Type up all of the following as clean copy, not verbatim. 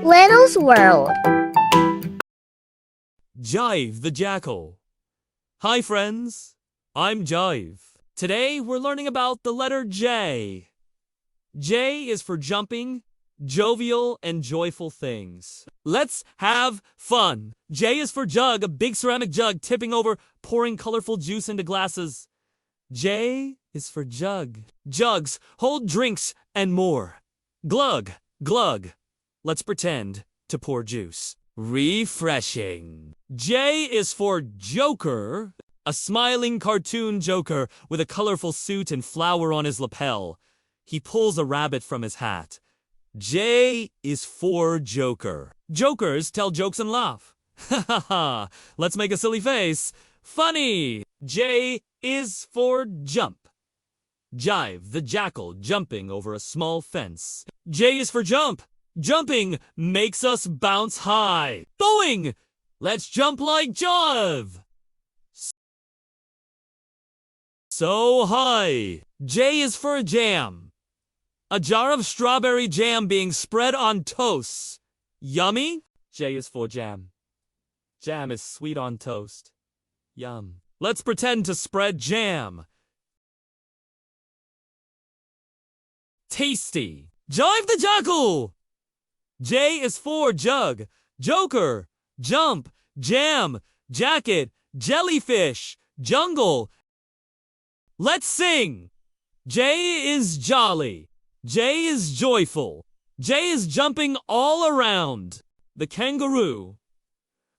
Little's World. Jive the Jackal. Hi friends, I'm Jive. Today we're learning about the letter J. J is for jumping, jovial, and joyful things. Let's have fun. J is for jug, a big ceramic jug tipping over, pouring colorful juice into glasses. J is for jug. Jugs hold drinks and more. Glug, glug. Let's pretend to pour juice. Refreshing. J is for Joker, a smiling cartoon Joker with a colorful suit and flower on his lapel. He pulls a rabbit from his hat. J is for Joker. Jokers tell jokes and laugh. Ha ha ha. Let's make a silly face. Funny. J is for jump. Jive the Jackal jumping over a small fence. J is for jump. Jumping makes us bounce high. Going! Let's jump like Jive. So high. J is for jam. A jar of strawberry jam being spread on toast. Yummy? J is for jam. Jam is sweet on toast. Yum. Let's pretend to spread jam. Tasty. Jive the Jackal. J is for jug, joker, jump, jam, jacket, jellyfish, jungle. Let's sing. J is jolly. J is joyful. J is jumping all around. The kangaroo.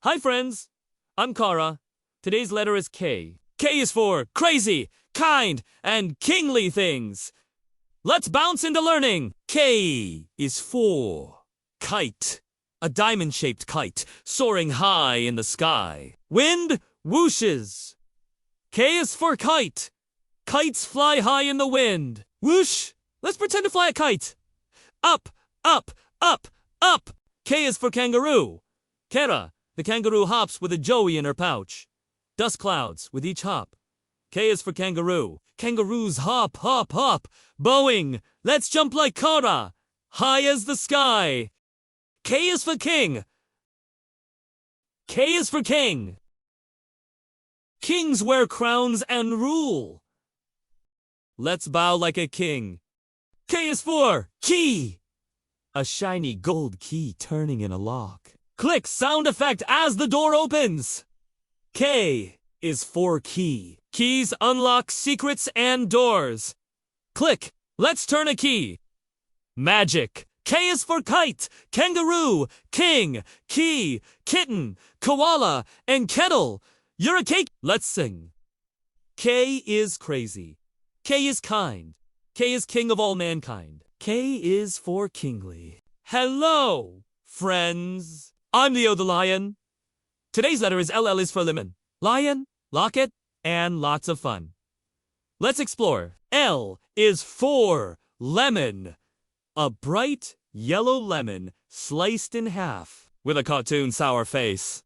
Hi friends, I'm Kara. Today's letter is K. K is for crazy, kind, and kingly things. Let's bounce into learning. K is for kite, a diamond-shaped kite soaring high in the sky. Wind whooshes. K is for kite. Kites fly high in the wind. Whoosh. Let's pretend to fly a kite. Up, up, up, up. K is for kangaroo. Kera, the kangaroo hops with a joey in her pouch. Dust clouds with each hop. K is for kangaroo. Kangaroos hop, hop, hop. Bowing. Let's jump like Kara, high as the sky. K is for king. K is for king. Kings wear crowns and rule. Let's bow like a king. K is for key. A shiny gold key turning in a lock. Click sound effect as the door opens. K is for key. Keys unlock secrets and doors. Click. Let's turn a key. Magic. K is for kite, kangaroo, king, key, kitten, koala, and kettle. You're a cake. Let's sing. K is crazy. K is kind. K is king of all mankind. K is for kingly. Hello, friends. I'm Leo the lion. Today's letter is LL is for lemon. Lion, locket, and lots of fun. Let's explore. L is for lemon. A bright yellow lemon sliced in half with a cartoon sour face.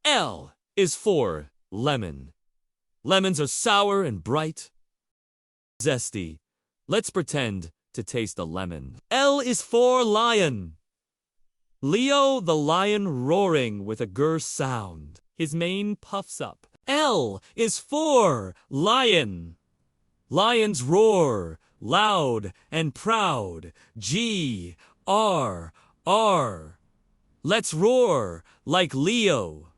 L is for lemon. Lemons are sour and bright, zesty. Let's pretend to taste a lemon. L is for lion. Leo the lion roaring with a grr sound. His mane puffs up. L is for lion. Lions roar, loud and proud. G, R, R. Let's roar like Leo,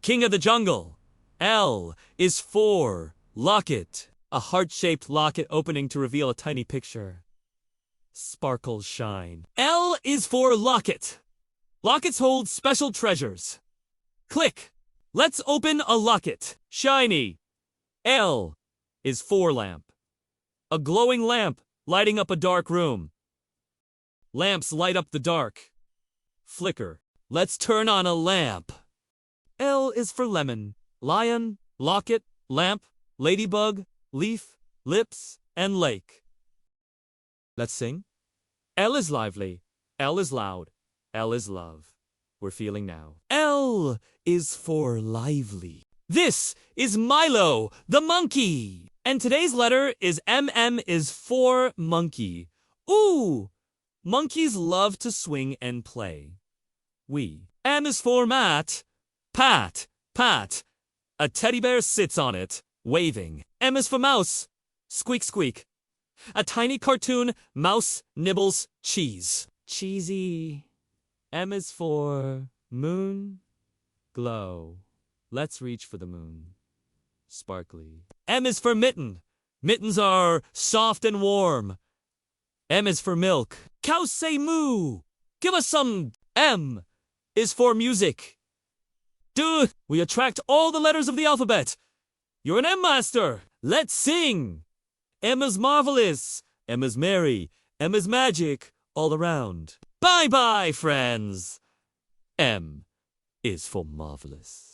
king of the jungle. L is for locket. A heart-shaped locket opening to reveal a tiny picture. Sparkles shine. L is for locket. Lockets hold special treasures. Click. Let's open a locket. Shiny. L is for lamp. A glowing lamp lighting up a dark room. Lamps light up the dark. Flicker. Let's turn on a lamp. L is for lemon. Lion, locket, lamp, ladybug, leaf, lips, and lake. Let's sing. L is lively. L is loud. L is love. We're feeling now. L is for lively. This is Milo, the monkey. And today's letter is M. M is for monkey. Ooh! Monkeys love to swing and play. M is for mat. Pat, pat. A teddy bear sits on it, waving. M is for mouse. Squeak, squeak. A tiny cartoon mouse nibbles cheese. Cheesy. M is for moon. Glow. Let's reach for the moon. Sparkly. M is for mitten. Mittens are soft and warm. M is for milk. Cows say moo. Give us some. M is for music. Duh, we attract all the letters of the alphabet. You're an M master. Let's sing. M is marvelous. M is merry. M is magic all around. Bye-bye, friends. M is for marvelous.